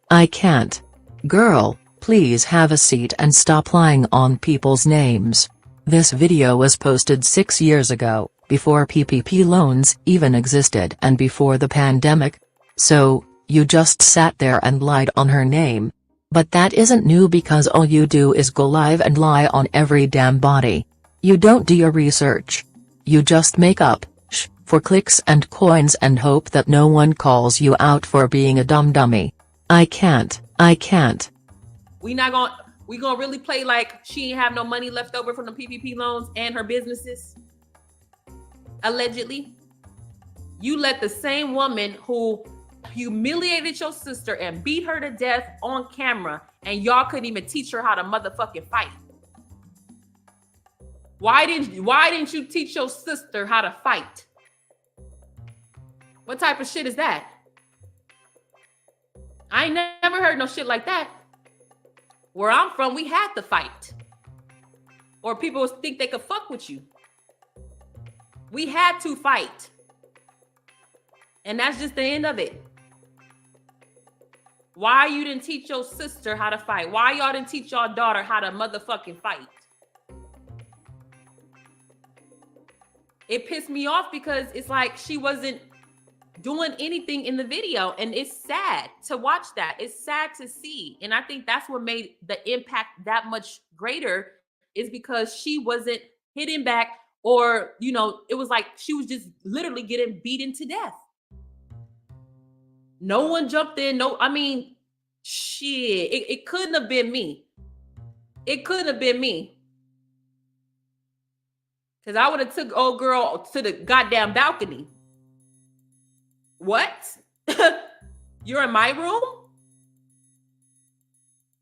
Girl, please have a seat and stop lying on people's names. This video was posted 6 years ago, before PPP loans even existed and before the pandemic. So, you just sat there and lied on her name. But that isn't new because all you do is go live and lie on every damn body. You don't do your research. You just make up shh for clicks and coins and hope that no one calls you out for being a dumb dummy. I can't. We gonna really play like she ain't have no money left over from the PPP loans and her businesses? Allegedly. You let the same woman who humiliated your sister and beat her to death on camera, and y'all couldn't even teach her how to motherfucking fight. Why didn't you teach your sister how to fight? What type of shit is that? I ain't never heard no shit like that. Where I'm from, we had to fight. Or people think they could fuck with you. We had to fight. And that's just the end of it. Why you didn't teach your sister how to fight? Why y'all didn't teach y'all daughter how to motherfucking fight? It pissed me off because it's like she wasn't doing anything in the video. And it's sad to watch that. It's sad to see. And I think that's what made the impact that much greater, is because she wasn't hitting back, or, you know, it was like she was just literally getting beaten to death. No one jumped in. No, I mean, shit, it couldn't have been me. It couldn't have been me. Because I would have took old girl to the goddamn balcony. What? You're in my room?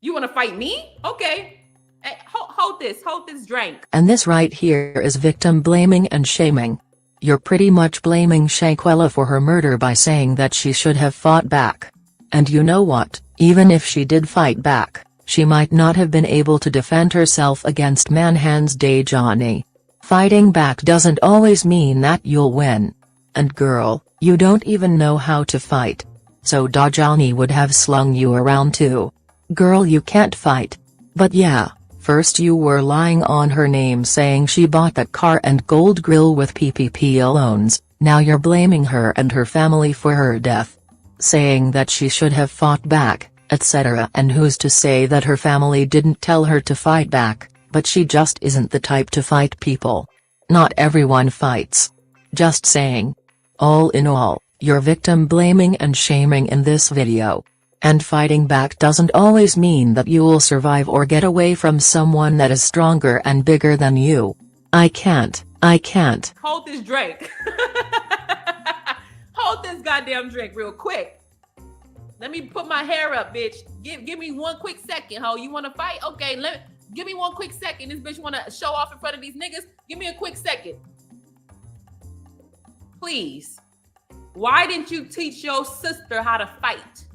You want to fight me? Okay. Hey, hold this drink. And this right here is victim blaming and shaming. You're pretty much blaming Shanquella for her murder by saying that she should have fought back. And you know what? Even if she did fight back, she might not have been able to defend herself against Manhand's Dani. Fighting back doesn't always mean that you'll win. And girl, you don't even know how to fight. So Dani would have slung you around too. Girl, you can't fight. But yeah. First you were lying on her name saying she bought that car and gold grill with PPP loans, now you're blaming her and her family for her death. Saying that she should have fought back, etc. And who's to say that her family didn't tell her to fight back, but she just isn't the type to fight people. Not everyone fights. Just saying. All in all, you're victim blaming and shaming in this video. And fighting back doesn't always mean that you'll survive or get away from someone that is stronger and bigger than you. I can't. Hold this drink. Hold this goddamn drink real quick. Let me put my hair up, bitch. Give me one quick second, ho. You want to fight? Okay, give me one quick second. This bitch want to show off in front of these niggas? Give me a quick second. Please. Why didn't you teach your sister how to fight?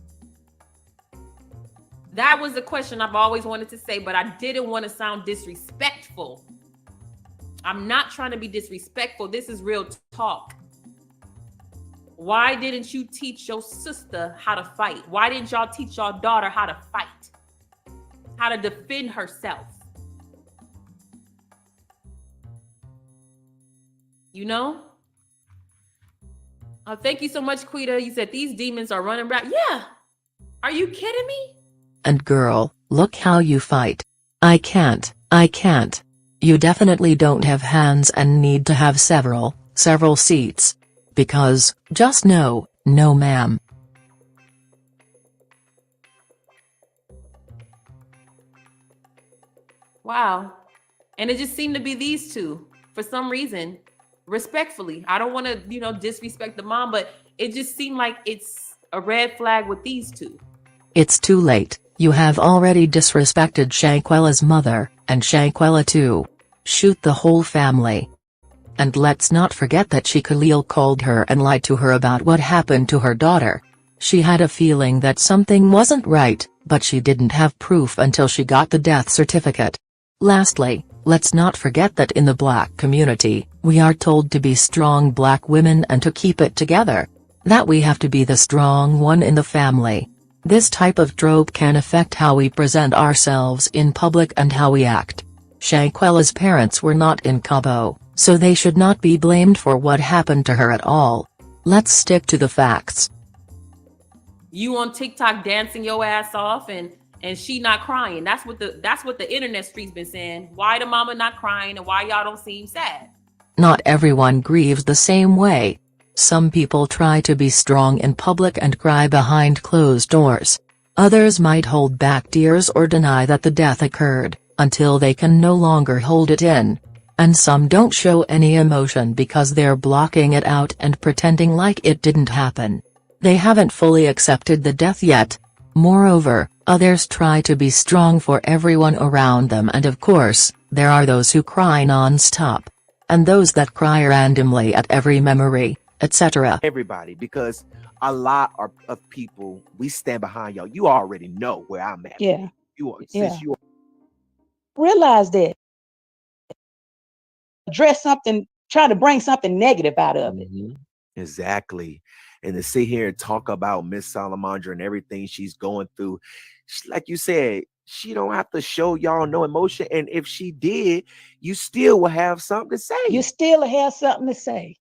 That was the question I've always wanted to say, but I didn't want to sound disrespectful. I'm not trying to be disrespectful. This is real talk. Why didn't you teach your sister how to fight? Why didn't y'all teach y'all daughter how to fight? How to defend herself? You know? Thank you so much, Quita. You said these demons are running back. Yeah. Are you kidding me? And girl, look how you fight. I can't. You definitely don't have hands and need to have several seats. Because, just no ma'am. Wow. And it just seemed to be these two for some reason. Respectfully. I don't want to, disrespect the mom, but it just seemed like it's a red flag with these two. It's too late. You have already disrespected Shanquella's mother, and Shanquella too. Shoot the whole family. And let's not forget that Khalil called her and lied to her about what happened to her daughter. She had a feeling that something wasn't right, but she didn't have proof until she got the death certificate. Lastly, let's not forget that in the black community, we are told to be strong black women and to keep it together. That we have to be the strong one in the family. This type of trope can affect how we present ourselves in public and how we act. Shanquella's parents were not in Cabo, so they should not be blamed for what happened to her at all. Let's stick to the facts. You on TikTok dancing your ass off and she not crying. That's what the internet street's been saying. Why the mama not crying and why y'all don't seem sad? Not everyone grieves the same way. Some people try to be strong in public and cry behind closed doors. Others might hold back tears or deny that the death occurred, until they can no longer hold it in. And some don't show any emotion because they're blocking it out and pretending like it didn't happen. They haven't fully accepted the death yet. Moreover, others try to be strong for everyone around them, and of course, there are those who cry non-stop. And those that cry randomly at every memory, etc. Everybody, because a lot of people, we stand behind y'all. You already know where I'm at. Yeah. You are, Yeah. since you Realize that. Address something, try to bring something negative out of it. Exactly. And to sit here and talk about Miss Salamandra and everything she's going through, like you said, she don't have to show y'all no emotion. And if she did, you still will have something to say. You still have something to say.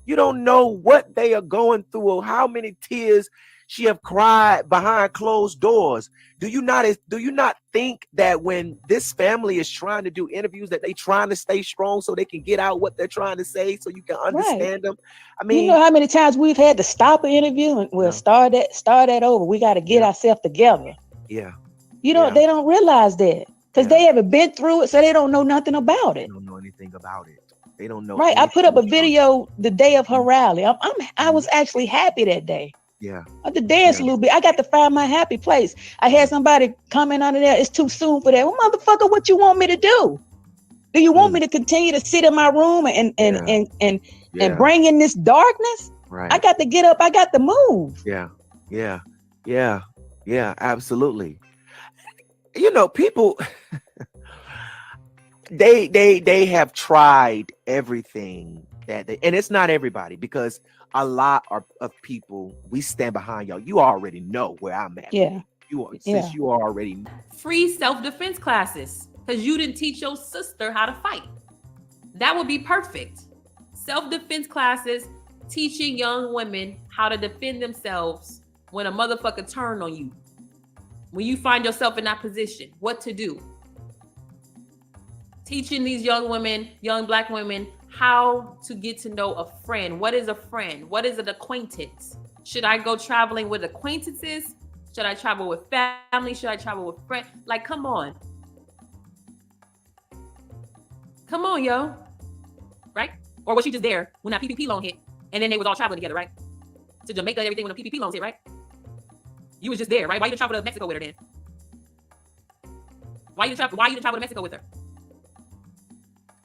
You don't know what they are going through or how many tears she have cried behind closed doors. Do you not think that when this family is trying to do interviews that they trying to stay strong so they can get out what they're trying to say so you can understand them? I mean, you know how many times we've had to stop an interview and we'll start that over. We got to get ourselves together. Yeah. You know, they don't realize that because they haven't been through it, so they don't know nothing about it. They don't know anything about it. They don't know. Right. I put up a video the day of her rally. I was actually happy that day. Yeah. I had to dance a little bit. I got to find my happy place. I had somebody comment under there. It's too soon for that. Well, motherfucker, what you want me to do? Do you want me to continue to sit in my room and bring in this darkness? Right. I got to get up. I got to move. Yeah. Absolutely. You know, people, they have tried everything and it's not everybody, because a lot of people, we stand behind y'all. You already know where I'm at. Yeah. Since you are already free self-defense classes, because you didn't teach your sister how to fight. That would be perfect. Self-defense classes, teaching young women how to defend themselves when a motherfucker turn on you. When you find yourself in that position, what to do. Teaching these young women, young Black women, how to get to know a friend. What is a friend? What is an acquaintance? Should I go traveling with acquaintances? Should I travel with family? Should I travel with friends? Like, come on. Come on, yo. Right? Or was she just there when that PPP loan hit and then they was all traveling together, right? To Jamaica and everything when the PPP loans hit, right? You was just there, right? Why you didn't travel to Mexico with her then? Why you didn't travel to Mexico with her?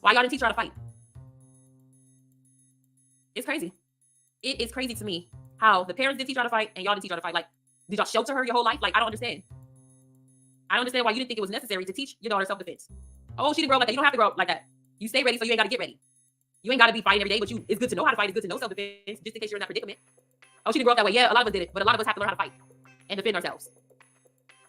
Why y'all didn't teach her how to fight? It's crazy. It is crazy to me how the parents didn't teach her how to fight and y'all didn't teach her how to fight. Like, did y'all shelter her your whole life? Like, I don't understand. I don't understand why you didn't think it was necessary to teach your daughter self-defense. Oh, she didn't grow up like that. You don't have to grow up like that. You stay ready, so you ain't got to get ready. You ain't got to be fighting every day, but it's good to know how to fight. It's good to know self-defense, just in case you're in that predicament. Oh, she didn't grow up that way. Yeah, a lot of us did it, but a lot of us have to learn how to fight and defend ourselves.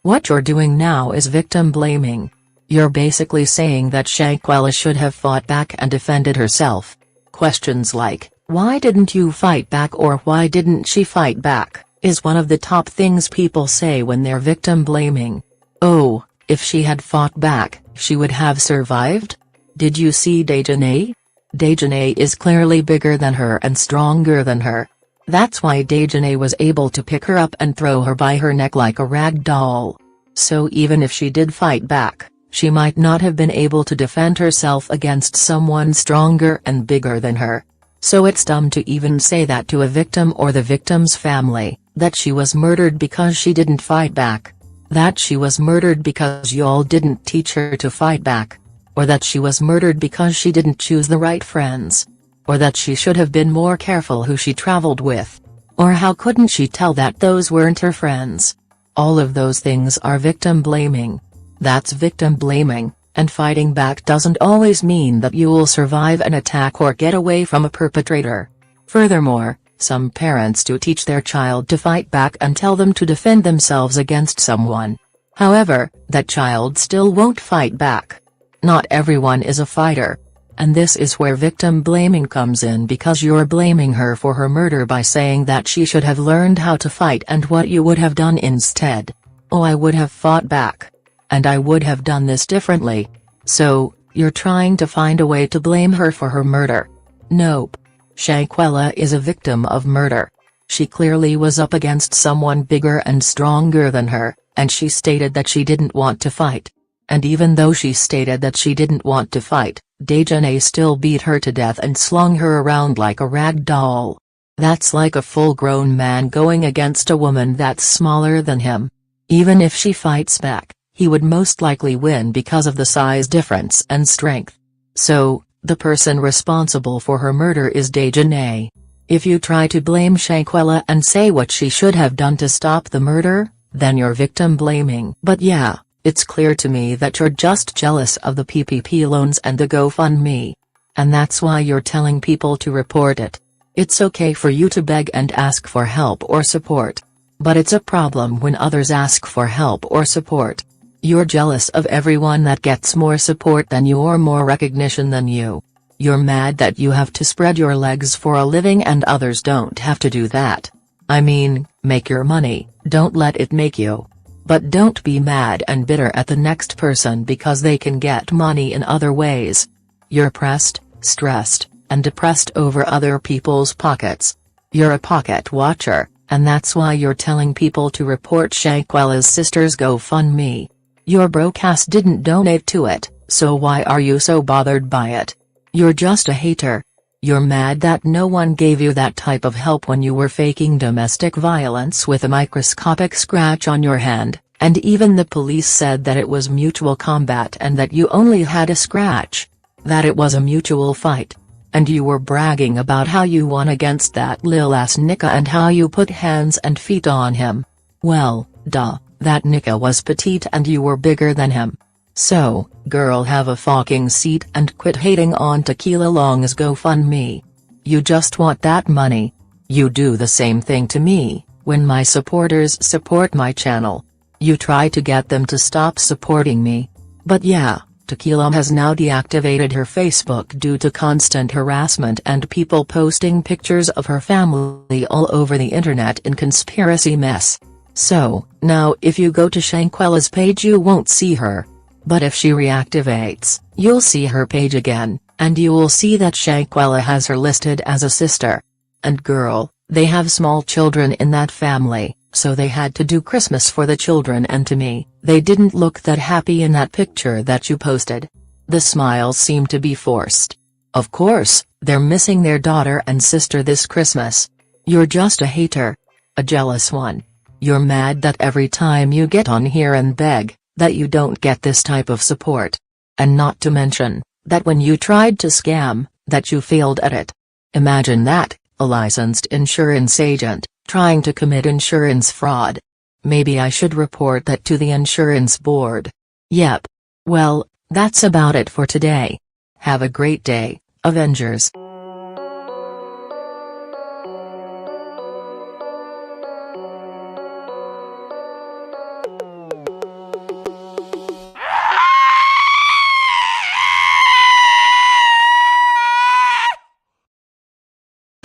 What you're doing now is victim blaming. You're basically saying that Shanquella should have fought back and defended herself. Questions like, why didn't you fight back, or why didn't she fight back, is one of the top things people say when they're victim blaming. Oh, if she had fought back, she would have survived? Did you see Dejanae? Dejanae is clearly bigger than her and stronger than her. That's why Dejanae was able to pick her up and throw her by her neck like a rag doll. So even if she did fight back, she might not have been able to defend herself against someone stronger and bigger than her. So it's dumb to even say that to a victim or the victim's family, that she was murdered because she didn't fight back. That she was murdered because y'all didn't teach her to fight back. Or that she was murdered because she didn't choose the right friends. Or that she should have been more careful who she traveled with. Or how couldn't she tell that those weren't her friends? All of those things are victim blaming. That's victim blaming, and fighting back doesn't always mean that you'll survive an attack or get away from a perpetrator. Furthermore, some parents do teach their child to fight back and tell them to defend themselves against someone. However, that child still won't fight back. Not everyone is a fighter. And this is where victim blaming comes in, because you're blaming her for her murder by saying that she should have learned how to fight and what you would have done instead. Oh, I would have fought back. And I would have done this differently. So, you're trying to find a way to blame her for her murder. Nope. Shanquella is a victim of murder. She clearly was up against someone bigger and stronger than her, and she stated that she didn't want to fight. And even though she stated that she didn't want to fight, Dejanae still beat her to death and slung her around like a rag doll. That's like a full-grown man going against a woman that's smaller than him. Even if she fights back, he would most likely win because of the size difference and strength. So, the person responsible for her murder is Dejanae. If you try to blame Shanquella and say what she should have done to stop the murder, then you're victim blaming. But yeah, it's clear to me that you're just jealous of the PPP loans and the GoFundMe. And that's why you're telling people to report it. It's okay for you to beg and ask for help or support. But it's a problem when others ask for help or support. You're jealous of everyone that gets more support than you or more recognition than you. You're mad that you have to spread your legs for a living and others don't have to do that. I mean, make your money, don't let it make you. But don't be mad and bitter at the next person because they can get money in other ways. You're pressed, stressed, and depressed over other people's pockets. You're a pocket watcher, and that's why you're telling people to report Shanquella's sister's GoFundMe. Your broadcast didn't donate to it, so why are you so bothered by it? You're just a hater. You're mad that no one gave you that type of help when you were faking domestic violence with a microscopic scratch on your hand, and even the police said that it was mutual combat and that you only had a scratch. That it was a mutual fight. And you were bragging about how you won against that lil-ass Nika and how you put hands and feet on him. Well, duh, that Nika was petite and you were bigger than him. So, girl, have a fucking seat and quit hating on Tequila Long's GoFundMe. You just want that money. You do the same thing to me, when my supporters support my channel. You try to get them to stop supporting me. But yeah, Tequila has now deactivated her Facebook due to constant harassment and people posting pictures of her family all over the internet in conspiracy mess. So, now if you go to Shanquella's page you won't see her. But if she reactivates, you'll see her page again, and you will see that Shanquella has her listed as a sister. And girl, they have small children in that family, so they had to do Christmas for the children, and to me, they didn't look that happy in that picture that you posted. The smiles seem to be forced. Of course, they're missing their daughter and sister this Christmas. You're just a hater. A jealous one. You're mad that every time you get on here and beg, that you don't get this type of support. And not to mention, that when you tried to scam, that you failed at it. Imagine that, a licensed insurance agent, trying to commit insurance fraud. Maybe I should report that to the insurance board. Yep. Well, that's about it for today. Have a great day, Avengers.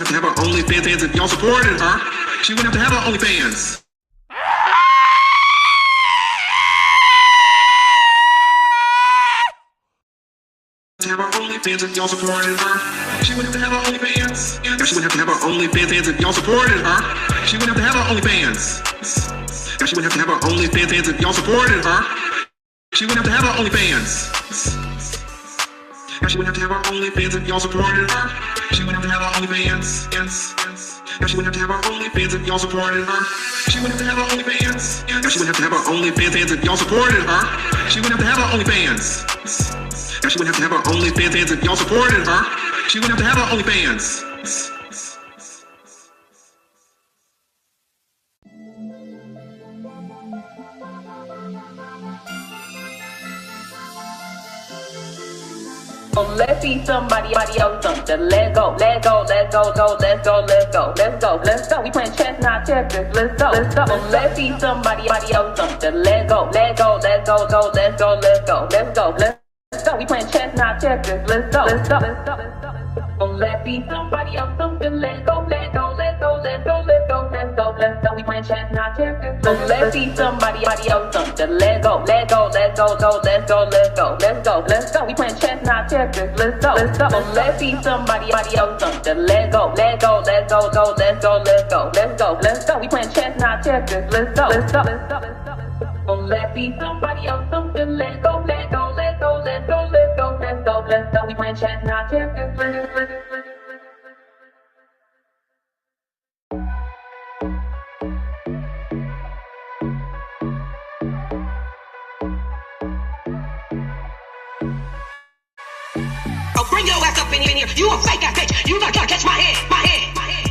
Have to have her OnlyFans if y'all supported her. She wouldn't have to have her OnlyFans. To have her OnlyFans if y'all supported her. She wouldn't have to have her OnlyFans. Yeah, she wouldn't have to have her OnlyFans if y'all supported her. She wouldn't have to have her OnlyFans. Yeah, she wouldn't have to have her OnlyFans if y'all supported her. She wouldn't have to have her OnlyFans. Yeah, she wouldn't have to have her OnlyFans if y'all supported her. She wouldn't have to have her OnlyFans. Yes. Yeah, she wouldn't have to have her OnlyFans if y'all supported her. She wouldn't have to have her OnlyFans. Yeah, she wouldn't have to have her OnlyFans if y'all supported her. She wouldn't have to have her OnlyFans. Yeah, she wouldn't have to have her OnlyFans if y'all supported her. She wouldn't have to have her OnlyFans. Let's see somebody else something. Let's go, let's go, let's go, go, let's go, let's go, let's go, let's go. We playing chess, not checkers. Let's go, let's go. Let's see somebody else something. Let's go, let's go, let's go, go, let's go, let's go, let's go, let's go. We playing chess, not checkers. Let's go, let's go, let's go, let's go. Let's see somebody else something. Let's go, let's go, let's go, let's go, let's go, let's go, let's go. We playing chess, not checkers. Let's see somebody else something. Let's go, let's go, let's go, go, let's go, let's go, let's go, let's go. We playing chess, not checkers. Let's go, let's go. Let's see somebody else something. Let's go, let's go, let's go, go, let's go, let's go, let's go, let's go. We playing chess, not checkers. Let's go, let's go, let's go, let's go. Let's see somebody else something. Let's go, let's go, let's go, let's go, let's go, let's go, let's go. We playing chess, not checkers. Bring your ass up in here. You a fake ass bitch. You gonna catch my head, my head, my head.